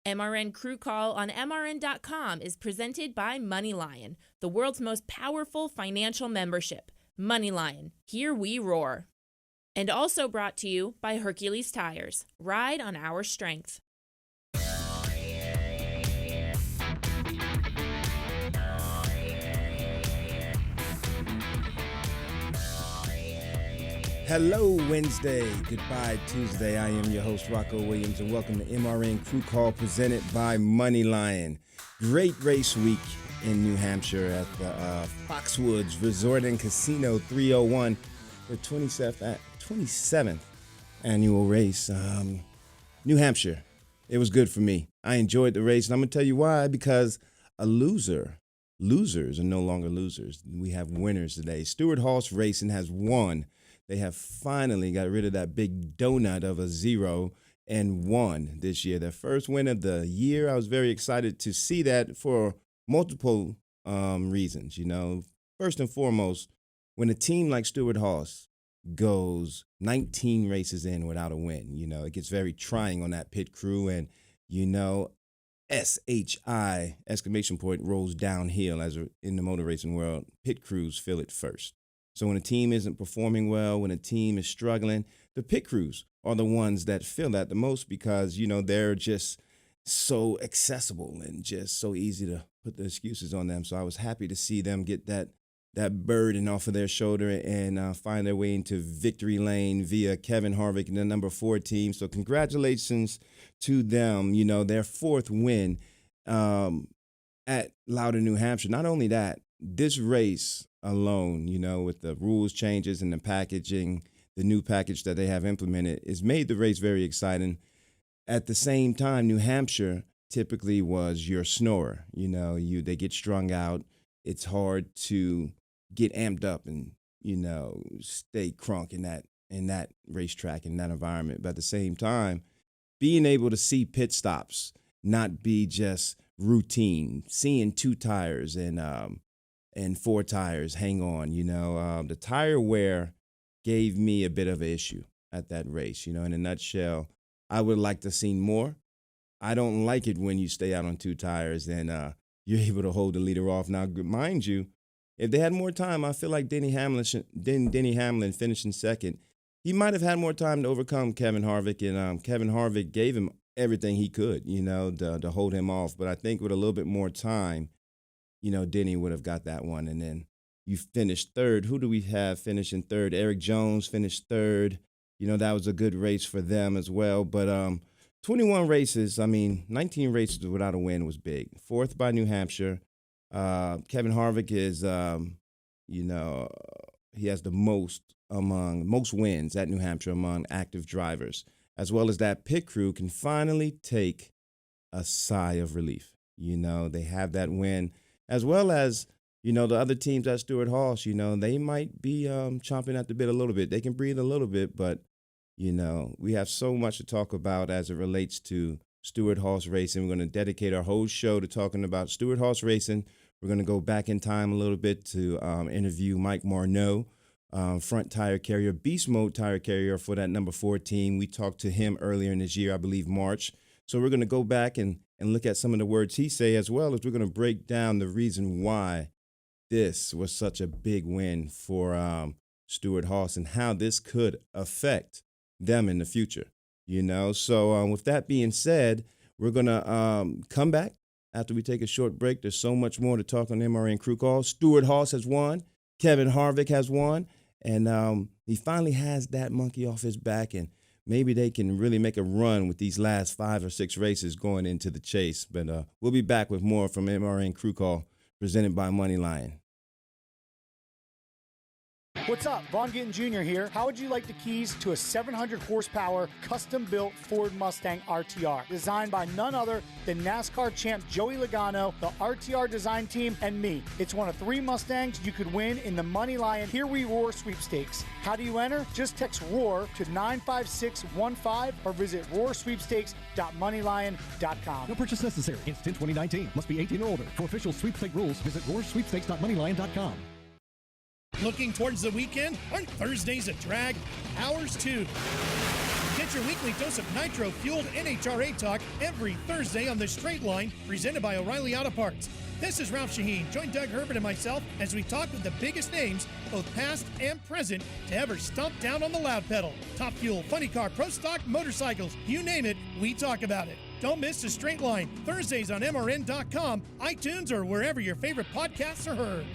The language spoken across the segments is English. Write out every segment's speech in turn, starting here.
MRN Crew Call on MRN.com is presented by MoneyLion, the world's most powerful financial membership. MoneyLion, here we roar. And also brought to you by Hercules Tires. Ride on our strength. Hello, Wednesday. Goodbye, Tuesday. I am your host, Rocko Williams, and welcome to MRN Crew Call presented by MoneyLion. Great race week in New Hampshire at the Foxwoods Resort and Casino 301, the 27th annual race. New Hampshire. It was good for me. I enjoyed the race, and I'm going to tell you why, because losers are no longer losers. We have winners today. Stewart-Haas Racing has won. They have finally got rid of that big donut of a 0 and won this year. Their first win of the year. I was very excited to see that for multiple reasons. You know, first and foremost, when a team like Stewart-Haas goes 19 races in without a win, you know, it gets very trying on that pit crew. And, you know, SHI, exclamation point, rolls downhill as in the motor racing world. Pit crews feel it first. So when a team isn't performing well, when a team is struggling, the pit crews are the ones that feel that the most because, you know, they're just so accessible and just so easy to put the excuses on them. So I was happy to see them get that burden off of their shoulder and find their way into victory lane via Kevin Harvick and the number 4 team. So congratulations to them, you know, their 4th win at Loudoun, New Hampshire. Not only that, this race alone, you know, with the rules changes and the packaging, the new package that they have implemented, has made the race very exciting. At the same time, New Hampshire typically was your snorer. You know, they get strung out. It's hard to get amped up and, you know, stay crunk in that racetrack, in that environment. But at the same time, being able to see pit stops not be just routine, seeing 2 tires and 4 tires hang on, you know. The tire wear gave me a bit of an issue at that race. You know, in a nutshell, I would like to see more. I don't like it when you stay out on 2 tires and you're able to hold the leader off. Now, mind you, if they had more time, I feel like Denny Hamlin finishing second, he might have had more time to overcome Kevin Harvick, and Kevin Harvick gave him everything he could, you know, to hold him off. But I think with a little bit more time, you know, Denny would have got that one. And then you finished 3rd. Who do we have finishing 3rd? Eric Jones finished 3rd. You know, that was a good race for them as well. But 21 races, 19 races without a win was big. 4th by New Hampshire. Kevin Harvick is, you know, he has the most wins at New Hampshire among active drivers, as well as that pit crew can finally take a sigh of relief. You know, they have that win. As well as, you know, the other teams at Stewart-Haas, you know, they might be chomping at the bit a little bit. They can breathe a little bit, but, you know, we have so much to talk about as it relates to Stewart-Haas Racing. We're going to dedicate our whole show to talking about Stewart-Haas Racing. We're going to go back in time a little bit to interview Mike Marneau, front tire carrier, beast mode tire carrier for that number 4 team. We talked to him earlier in this year, I believe March. So we're going to go back and look at some of the words he say, as well as we're going to break down the reason why this was such a big win for Stewart-Haas and how this could affect them in the future, you know. So with that being said, we're going to come back after we take a short break. There's so much more to talk on MRN Crew Call. Stewart-Haas has won. Kevin Harvick has won. And he finally has that monkey off his back, and maybe they can really make a run with these last 5 or 6 races going into the chase. But we'll be back with more from MRN Crew Call presented by MoneyLion. What's up? Vaughn Gittin Jr. here. How would you like the keys to a 700 horsepower custom-built Ford Mustang RTR designed by none other than NASCAR champ Joey Logano, the RTR design team, and me? It's one of 3 Mustangs you could win in the MoneyLion Here We Roar sweepstakes. How do you enter? Just text ROAR to 95615 or visit roarsweepstakes.moneylion.com. No purchase necessary. Instant 2019. Must be 18 or older. For official sweepstake rules, visit roarsweepstakes.moneylion.com. Looking towards the weekend? Aren't Thursdays a drag? Ours too. Get Get your weekly dose of nitro-fueled NHRA talk every Thursday on The Straight Line, presented by O'Reilly Auto Parts. This is Ralph Shaheen. Join Doug Herbert and myself as we talk with the biggest names, both past and present, to ever stomp down on the loud pedal. Top Fuel, Funny Car, Pro Stock, motorcycles, you name it, we talk about it. Don't miss The Straight Line, Thursdays on MRN.com, iTunes, or wherever your favorite podcasts are heard.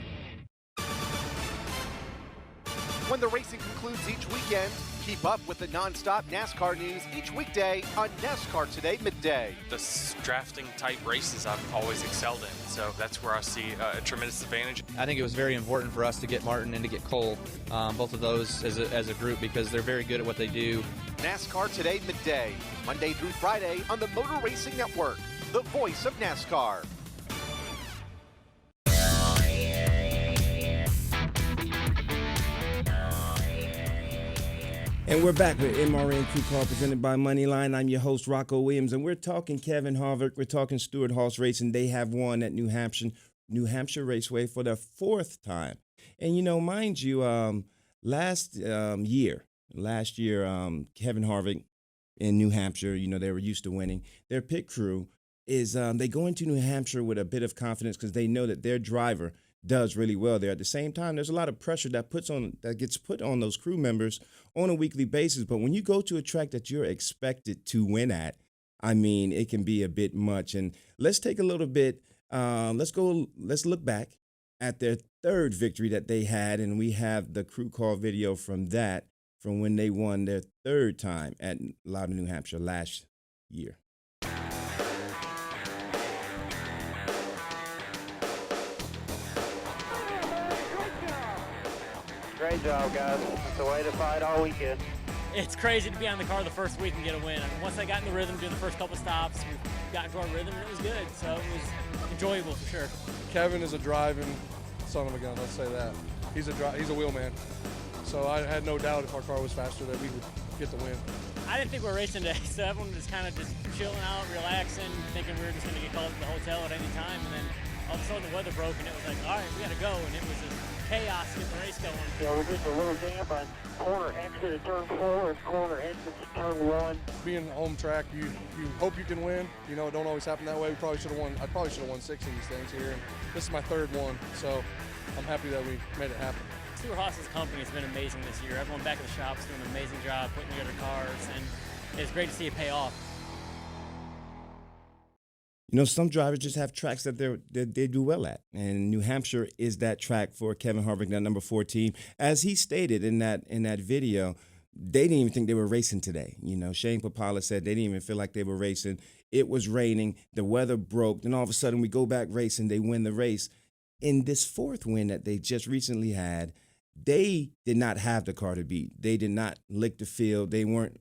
When the racing concludes each weekend, keep up with the non-stop NASCAR news each weekday on NASCAR Today midday. The drafting type races I've always excelled in, so that's where I see a tremendous advantage. I think it was very important for us to get Martin and to get Cole, both of those as a group, because they're very good at what they do. NASCAR Today midday, Monday through Friday on the Motor Racing Network, the voice of NASCAR. And we're back with MRN Crew Call presented by MoneyLion. I'm your host, Rocko Williams, and we're talking Kevin Harvick. We're talking Stewart-Haas Racing. They have won at New Hampshire Raceway for the fourth time. And, you know, mind you, last year, Kevin Harvick in New Hampshire, you know, they were used to winning. Their pit crew is they go into New Hampshire with a bit of confidence because they know that their driver does really well there. At the same time, there's a lot of pressure that gets put on those crew members on a weekly basis. But when you go to a track that you're expected to win at, I mean, it can be a bit much. And let's take a little bit. Let's look back at their third victory that they had, and we have the crew call video from when they won their third time at Loudon, New Hampshire last year. Great job, guys. It's the way to fight all weekend. It's crazy to be on the car the first week and get a win. I mean, once I got in the rhythm, doing the first couple stops, we got into our rhythm and it was good. So it was enjoyable for sure. Kevin is a driving son of a gun, let's say that. He's a wheelman. So I had no doubt if our car was faster that we would get the win. I didn't think we were racing today, so everyone was kind of just chilling out, relaxing, thinking we were just going to get called to the hotel at any time. And then all of a sudden the weather broke and it was like, all right, we got to go. And it was just chaos to get the race going. Yeah, we're just a little damp on corner exit at turn 4 and corner exit at turn 1. Being home track, you hope you can win. You know, it don't always happen that way. I probably should have won 6 of these things here. And this is my third one, so I'm happy that we made it happen. Stewart-Haas's company has been amazing this year. Everyone back at the shop is doing an amazing job putting together cars, and it's great to see it pay off. You know, some drivers just have tracks that they do well at, and New Hampshire is that track for Kevin Harvick, that number 14. As he stated in that video, they didn't even think they were racing today. You know, Shane Papala said they didn't even feel like they were racing. It was raining, the weather broke, then all of a sudden we go back racing, they win the race. In this fourth win that they just recently had, they did not have the car to beat. They did not lick the field. They weren't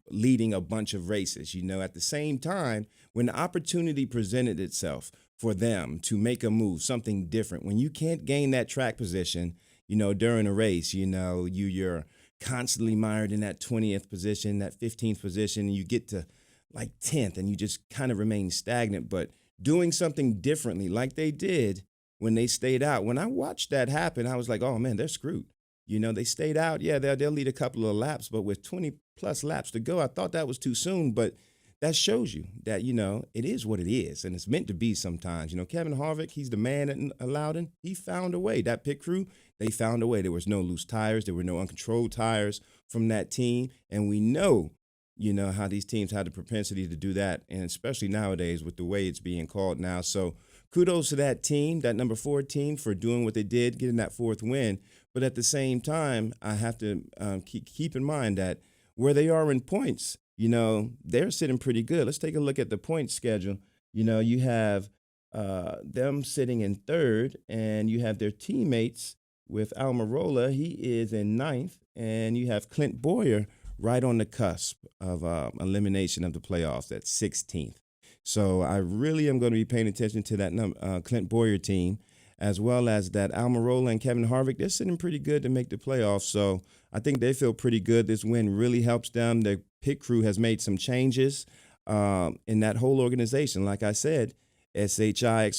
leading a bunch of races. You know, at the same time, when the opportunity presented itself for them to make a move, something different, when you can't gain that track position, you know, during a race, you know, you're constantly mired in that 20th position, that 15th position, and you get to like 10th and you just kind of remain stagnant. But doing something differently like they did when they stayed out. When I watched that happen, I was like, oh, man, they're screwed. You know, they stayed out. Yeah, they'll lead a couple of laps, but with 20-plus laps to go, I thought that was too soon. But that shows you that, you know, it is what it is, and it's meant to be sometimes. You know, Kevin Harvick, he's the man at Loudon. He found a way. That pit crew, they found a way. There was no loose tires. There were no uncontrolled tires from that team. And we know, you know, how these teams have the propensity to do that, and especially nowadays with the way it's being called now. So kudos to that team, that number 14, for doing what they did, getting that fourth win. But at the same time, I have to keep in mind that where they are in points, you know, they're sitting pretty good. Let's take a look at the point schedule. You know, you have them sitting in third, and you have their teammates with Almirola. He is in ninth, and you have Clint Boyer right on the cusp of elimination of the playoffs at 16th. So I really am going to be paying attention to that Clint Boyer team, as well as that Almirola and Kevin Harvick. They're sitting pretty good to make the playoffs, so I think they feel pretty good. This win really helps them. The pit crew has made some changes in that whole organization. Like I said, SHI !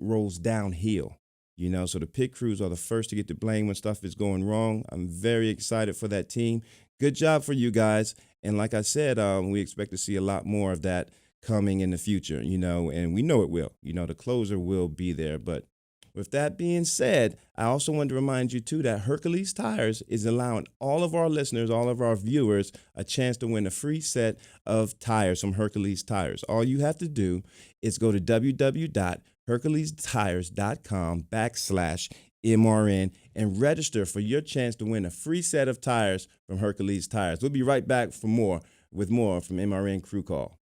Rolls downhill. So the pit crews are the first to get the blame when stuff is going wrong. I'm very excited for that team. Good job for you guys. And like I said, we expect to see a lot more of that coming in the future, and we know it will. The closer will be there. But with that being said, I also want to remind you, too, that Hercules Tires is allowing all of our listeners, all of our viewers, a chance to win a free set of tires from Hercules Tires. All you have to do is go to www.herculestires.com/MRN and register for your chance to win a free set of tires from Hercules Tires. We'll be right back with more from MRN Crew Call.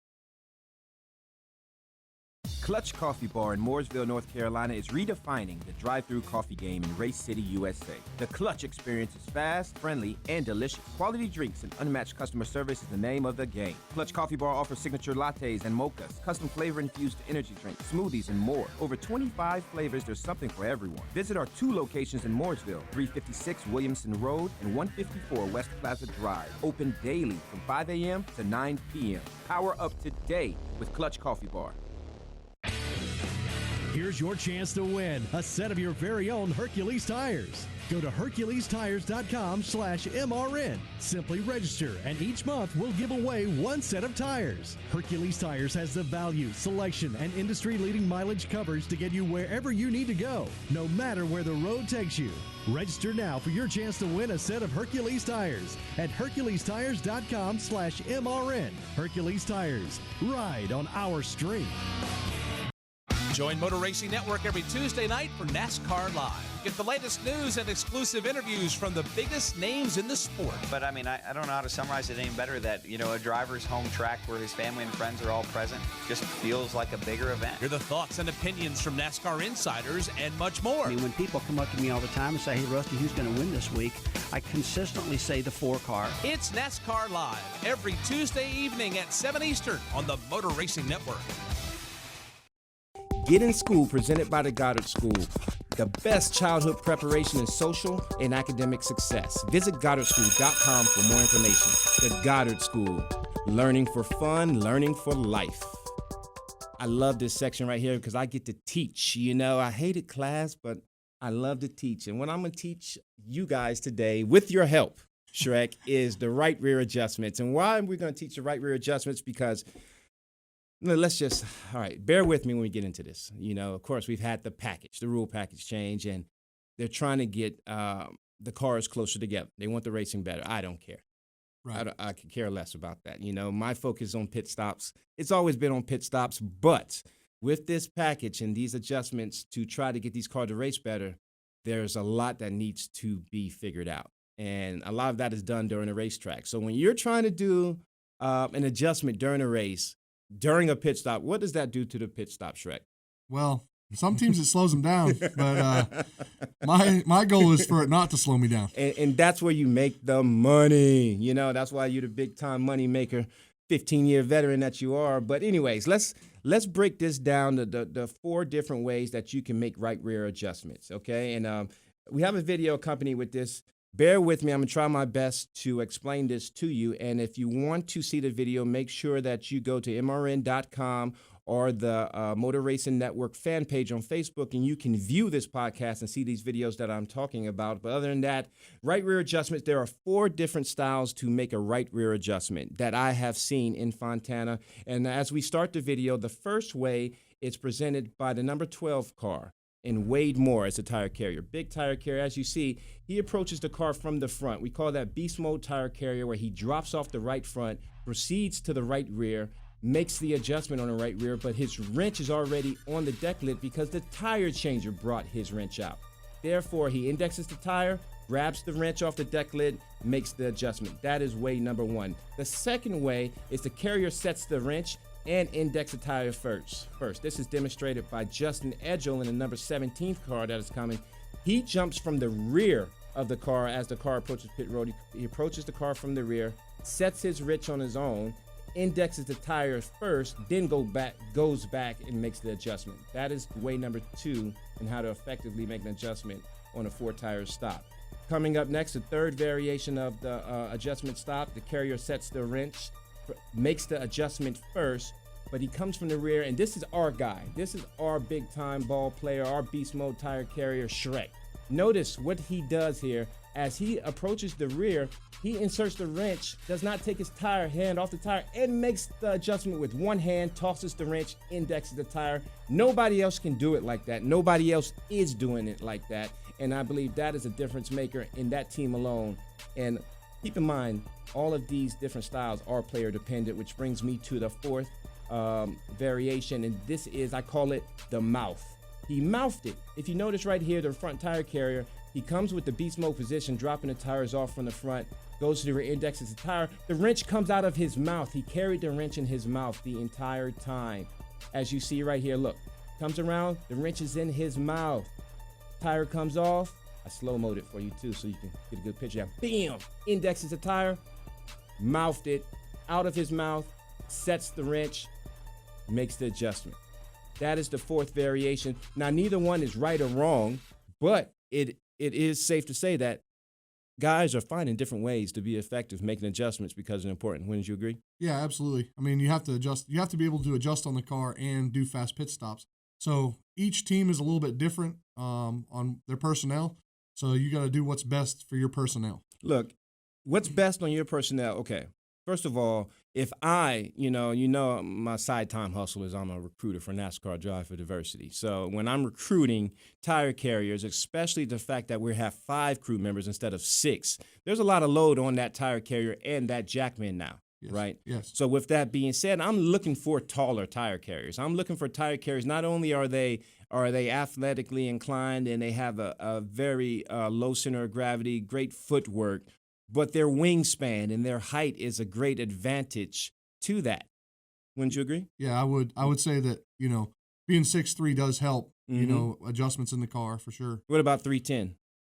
Clutch Coffee Bar in Mooresville, North Carolina is redefining the drive-thru coffee game in Race City, USA. The Clutch experience is fast, friendly, and delicious. Quality drinks and unmatched customer service is the name of the game. Clutch Coffee Bar offers signature lattes and mochas, custom flavor-infused energy drinks, smoothies, and more. Over 25 flavors, there's something for everyone. Visit our 2 locations in Mooresville, 356 Williamson Road and 154 West Plaza Drive. Open daily from 5 a.m. to 9 p.m. Power up today with Clutch Coffee Bar. Here's your chance to win a set of your very own Hercules tires. Go to HerculesTires.com/MRN. Simply register, and each month we'll give away 1 set of tires. Hercules Tires has the value, selection, and industry-leading mileage coverage to get you wherever you need to go, no matter where the road takes you. Register now for your chance to win a set of Hercules tires at HerculesTires.com/MRN. Hercules Tires. Ride on our street. Join Motor Racing Network every Tuesday night for NASCAR Live. Get the latest news and exclusive interviews from the biggest names in the sport. But I don't know how to summarize it any better that, a driver's home track where his family and friends are all present just feels like a bigger event. Hear the thoughts and opinions from NASCAR insiders and much more. When people come up to me all the time and say, hey, Rusty, who's going to win this week? I consistently say the 4 car. It's NASCAR Live every Tuesday evening at 7 Eastern on the Motor Racing Network. Get in School, presented by the Goddard School. The best childhood preparation in social and academic success. Visit GoddardSchool.com for more information. The Goddard School. Learning for fun, learning for life. I love this section right here because I get to teach. I hated class, but I love to teach. And what I'm going to teach you guys today, with your help, Shrek, is the right rear adjustments. And why we're going to teach the right rear adjustments? Because all right, bear with me when we get into this. Of course, we've had the rule package change, and they're trying to get the cars closer together. They want the racing better. I don't care. Right. I could care less about that. My focus is on pit stops. It's always been on pit stops, but with this package and these adjustments to try to get these cars to race better, there's a lot that needs to be figured out. And a lot of that is done during a racetrack. So when you're trying to do an adjustment during a race, during a pit stop, what does that do to the pit stop, Shrek? Well, some teams it slows them down, but my goal is for it not to slow me down. And that's where you make the money. That's why you're the big-time money maker, 15-year veteran that you are. But anyways, let's break this down to the 4 different ways that you can make right rear adjustments, okay? And we have a video accompanied with this. Bear with me. I'm going to try my best to explain this to you. And if you want to see the video, make sure that you go to MRN.com or the Motor Racing Network fan page on Facebook, and you can view this podcast and see these videos that I'm talking about. But other than that, right rear adjustments, there are 4 different styles to make a right rear adjustment that I have seen in Fontana. And as we start the video, the first way is presented by the number 12 car. And Wade Moore as a tire carrier. Big tire carrier. As you see, he approaches the car from the front. We call that beast mode tire carrier, where he drops off the right front, proceeds to the right rear, makes the adjustment on the right rear, but his wrench is already on the deck lid because the tire changer brought his wrench out. Therefore, he indexes the tire, grabs the wrench off the deck lid, makes the adjustment. That is way number 1. The second way is the carrier sets the wrench and index the tire first. This is demonstrated by Justin Edgell in the number 17th car that is coming. He jumps from the rear of the car as the car approaches pit road. He approaches the car from the rear, sets his wrench on his own, indexes the tires first, then goes back and makes the adjustment. That is way number 2 in how to effectively make an adjustment on a 4-tire stop. Coming up next, the third variation of the adjustment stop. The carrier sets the wrench, makes the adjustment first, but he comes from the rear, and this is our guy. This is our big-time ball player, our beast mode tire carrier, Shrek. Notice what he does here. As he approaches the rear, he inserts the wrench, does not take his hand off the tire, and makes the adjustment with one hand, tosses the wrench, indexes the tire. Nobody else can do it like that. Nobody else is doing it like that. And I believe that is a difference maker in that team alone. And keep in mind, all of these different styles are player dependent, which brings me to the fourth variation. And this is, I call it the mouth. He mouthed it. If you notice right here, the front tire carrier, he comes with the beast mode position, dropping the tires off from the front, goes to the rear, indexes the tire. The wrench comes out of his mouth. He carried the wrench in his mouth the entire time. As you see right here, look, comes around, the wrench is in his mouth. Tire comes off. I slow-moed it for you too so you can get a good picture. Bam! Indexes the tire, mouthed it out of his mouth, sets the wrench, makes the adjustment. That is the fourth variation. Now, neither one is right or wrong, but it is safe to say that guys are finding different ways to be effective making adjustments because they're important. Wouldn't you agree? Yeah, absolutely. I mean, you have to adjust. You have to be able to adjust on the car and do fast pit stops. So each team is a little bit different on their personnel. So you got to do what's best for your personnel. Look, what's best on your personnel? Okay. First of all, if I, you know, my side time hustle is I'm a recruiter for NASCAR Drive for Diversity. So when I'm recruiting tire carriers, especially the fact that we have 5 crew members instead of 6, there's a lot of load on that tire carrier and that jackman now, right? Yes. So with that being said, I'm looking for taller tire carriers. I'm looking for tire carriers. Not only are they athletically inclined and they have a very low center of gravity, great footwork, but their wingspan and their height is a great advantage to that. Wouldn't you agree? Yeah, I would say that, you know, being 6'3" does help, you know, adjustments in the car for sure. What about 310?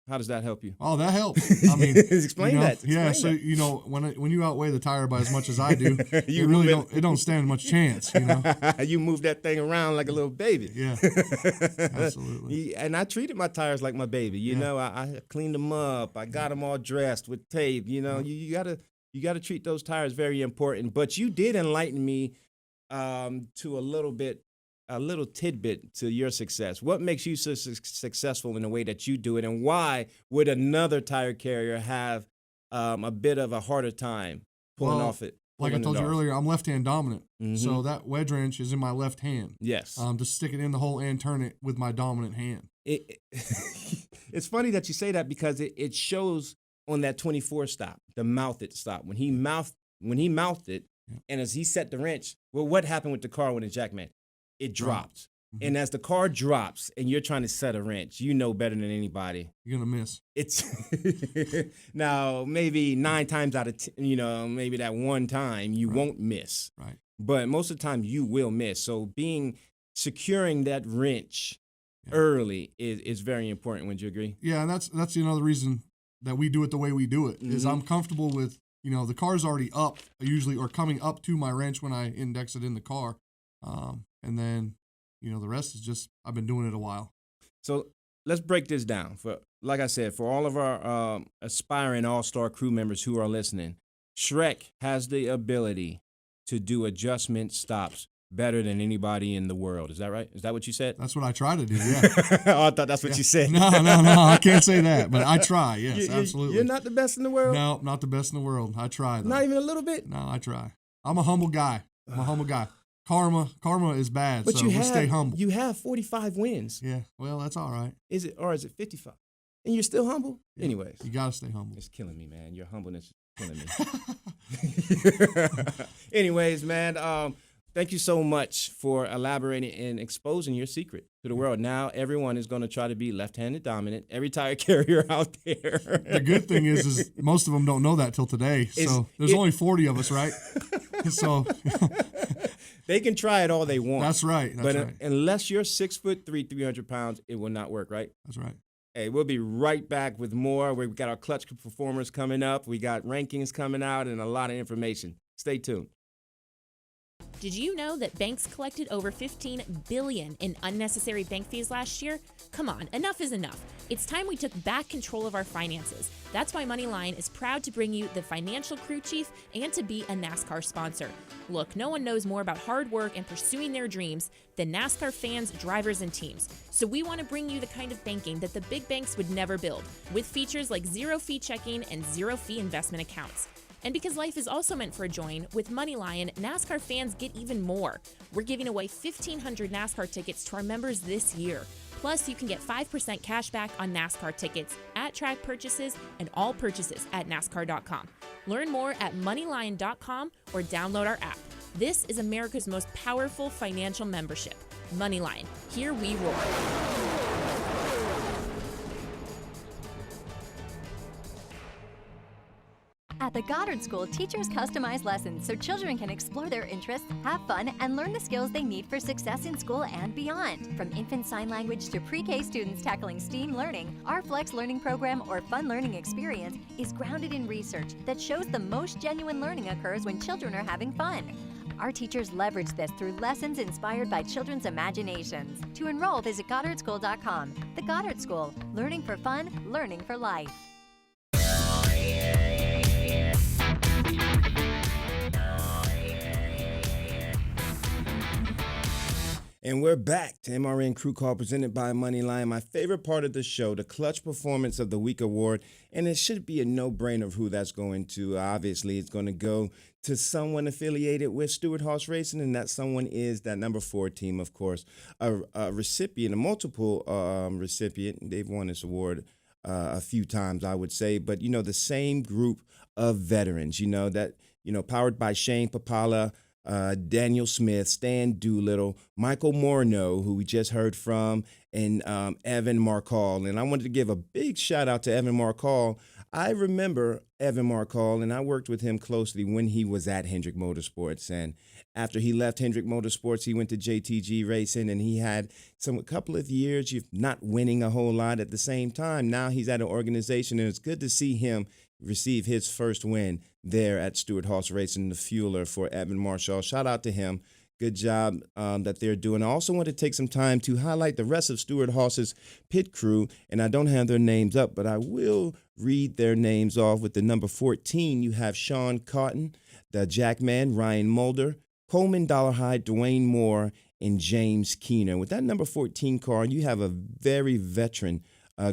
How does that help you? Oh, that helps. I mean, explain that. Explain so, you know, when you outweigh the tire by as much as I do, it don't stand much chance, you know. You move that thing around like a little baby. Yeah, absolutely. And I treated my tires like my baby. You know, I cleaned them up. I got them all dressed with tape. You know, you gotta treat those tires very important. But you did enlighten me to a little tidbit to your success. What makes you so successful in the way that you do it, and why would another tire carrier have a bit of a harder time pulling off it? Like I told you earlier, I'm left-hand dominant, so that wedge wrench is in my left hand. Yes. To stick it in the hole and turn it with my dominant hand. It's funny that you say that because it shows on that 24 stop, the mouthed stop. When he mouthed it, and as he set the wrench, well, what happened with the car when it jackman? It dropped. And as the car drops and you're trying to set a wrench, you know better than anybody. You're going to miss. It's now maybe 9 times out of 10, you know, maybe that one time you won't miss. Right. But most of the time you will miss. So securing that wrench early is very important. Would you agree? Yeah, and that's another reason that we do it the way we do it is I'm comfortable with, you know, the car's already up usually or coming up to my wrench when I index it in the car. And then, you know, the rest is just, I've been doing it a while. So let's break this down. Like I said, for all of our aspiring all-star crew members who are listening, Shrek has the ability to do adjustment stops better than anybody in the world. Is that right? Is that what you said? That's what I try to do, yeah. Oh, I thought that's what you said. No, I can't say that, but I try, yes, absolutely. You're not the best in the world? No, not the best in the world. I try, though. Not even a little bit? No, I try. I'm a humble guy. Karma is bad, but so we stay humble. You have 45 wins. Yeah, well, that's all right. Is it 55? And you're still humble? Yeah, anyways. You got to stay humble. It's killing me, man. Your humbleness is killing me. Anyways, man, thank you so much for elaborating and exposing your secret to the world. Now everyone is going to try to be left-handed dominant. Every tire carrier out there. The good thing is most of them don't know that till today. So there's only 40 of us, right? So they can try it all they want. That's right. But unless you're 6'3", 300 pounds, it will not work, right? That's right. Hey, we'll be right back with more. We've got our clutch performers coming up. We got rankings coming out and a lot of information. Stay tuned. Did you know that banks collected over $15 billion in unnecessary bank fees last year? Come on, enough is enough. It's time we took back control of our finances. That's why MoneyLion is proud to bring you the Financial Crew Chief and to be a NASCAR sponsor. Look, no one knows more about hard work and pursuing their dreams than NASCAR fans, drivers, and teams. So we want to bring you the kind of banking that the big banks would never build, with features like zero-fee checking and zero-fee investment accounts. And because life is also meant for a join, with MoneyLion, NASCAR fans get even more. We're giving away 1,500 NASCAR tickets to our members this year. Plus, you can get 5% cash back on NASCAR tickets, at-track purchases, and all purchases at NASCAR.com. Learn more at MoneyLion.com or download our app. This is America's most powerful financial membership. MoneyLion. Here we roar. At the Goddard School, teachers customize lessons so children can explore their interests, have fun, and learn the skills they need for success in school and beyond. From infant sign language to pre-K students tackling STEAM learning, our Flex Learning Program or Fun Learning Experience is grounded in research that shows the most genuine learning occurs when children are having fun. Our teachers leverage this through lessons inspired by children's imaginations. To enroll, visit GoddardSchool.com. The Goddard School, learning for fun, learning for life. And we're back to MRN Crew Call presented by MoneyLion. My favorite part of the show, the Clutch Performance of the Week award. And it should be a no-brainer of who that's going to. Obviously, it's going to go to someone affiliated with Stewart-Haas Racing, and that someone is that number 4 team, of course. A recipient, a multiple recipient. They've won this award a few times, I would say. But, you know, the same group of veterans, powered by Shane Papala, Daniel Smith, Stan Doolittle, Michael Morneau, who we just heard from, and Evan Marcall. And I wanted to give a big shout out to Evan Marcall. I remember Evan Marcall, and I worked with him closely when he was at Hendrick Motorsports. And after he left Hendrick Motorsports, he went to JTG Racing, and he had a couple of years of not winning a whole lot at the same time. Now he's at an organization, and it's good to see him receive his first win there at Stewart-Haas Racing, the fueler for Evan Marshall. Shout out to him. Good job that they're doing. I also want to take some time to highlight the rest of Stewart-Haas's pit crew, and I don't have their names up, but I will read their names off. With the number 14, you have Sean Cotton, the Jackman, Ryan Mulder, Coleman Dollarhide, Dwayne Moore, and James Keener. With that number 14 car, you have a very veteran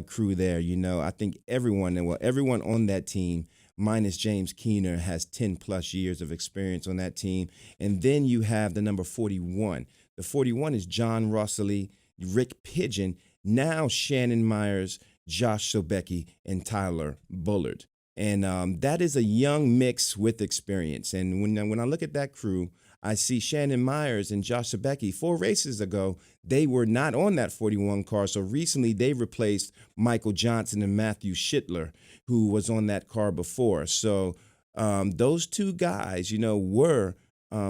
crew there. I think everyone on that team, minus James Keener, has 10-plus years of experience on that team. And then you have the number 41. The 41 is John Rossley, Rick Pigeon, now Shannon Myers, Josh Sobecki, and Tyler Bullard. And that is a young mix with experience. And when I look at that crew, I see Shannon Myers and Josh Sobecki. 4 races ago, they were not on that 41 car. So recently they replaced Michael Johnson and Matthew Schittler, who was on that car before. So those 2 guys, were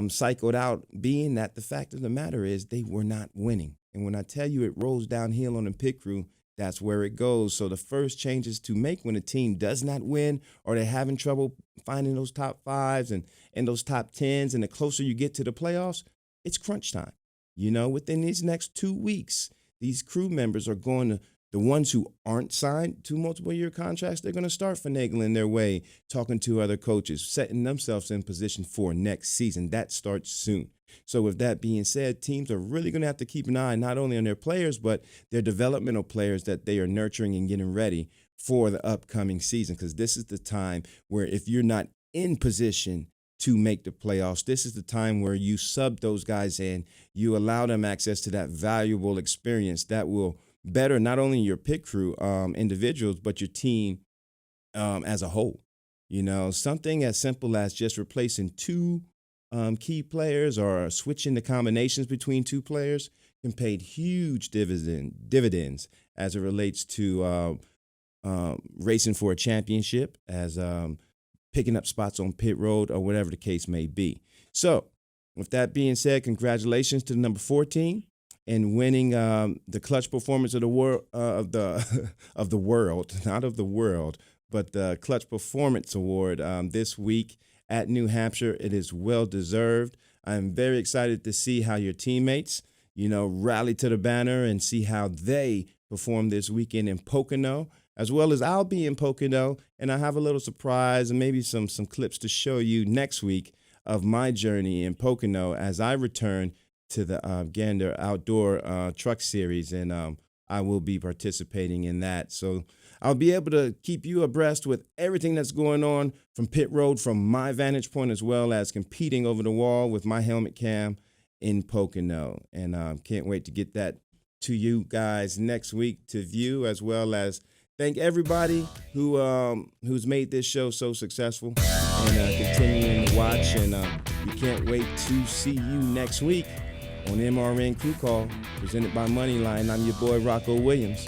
cycled out, being that the fact of the matter is they were not winning. And when I tell you it rolls downhill on the pit crew, that's where it goes. So the first changes to make when a team does not win, or they're having trouble finding those top 5s and those top 10s, and the closer you get to the playoffs, it's crunch time. Within these next 2 weeks, these crew members are going to, the ones who aren't signed to multiple-year contracts, they're going to start finagling their way, talking to other coaches, setting themselves in position for next season. That starts soon. So with that being said, teams are really going to have to keep an eye not only on their players, but their developmental players that they are nurturing and getting ready for the upcoming season, because this is the time where if you're not in position to make the playoffs, this is the time where you sub those guys in, you allow them access to that valuable experience that will better not only your pit crew individuals, but your team as a whole. Something as simple as just replacing 2 key players or switching the combinations between 2 players can pay huge dividends as it relates to racing for a championship, as picking up spots on pit road, or whatever the case may be. So with that being said, congratulations to the number 14 and winning the Clutch Performance of the world of the world, not of the world, but the Clutch Performance Award this week at New Hampshire. It is well deserved. I'm very excited to see how your teammates, rally to the banner and see how they perform this weekend in Pocono, as well as I'll be in Pocono, and I have a little surprise and maybe some clips to show you next week of my journey in Pocono as I return to the Gander Outdoor Truck Series, and I will be participating in that. So I'll be able to keep you abreast with everything that's going on from pit road from my vantage point, as well as competing over the wall with my helmet cam in Pocono. And can't wait to get that to you guys next week to view, as well as thank everybody who's made this show so successful and continuing to watch. And we can't wait to see you next week on MRN Crew Call, presented by MoneyLion. I'm your boy, Rocko Williams.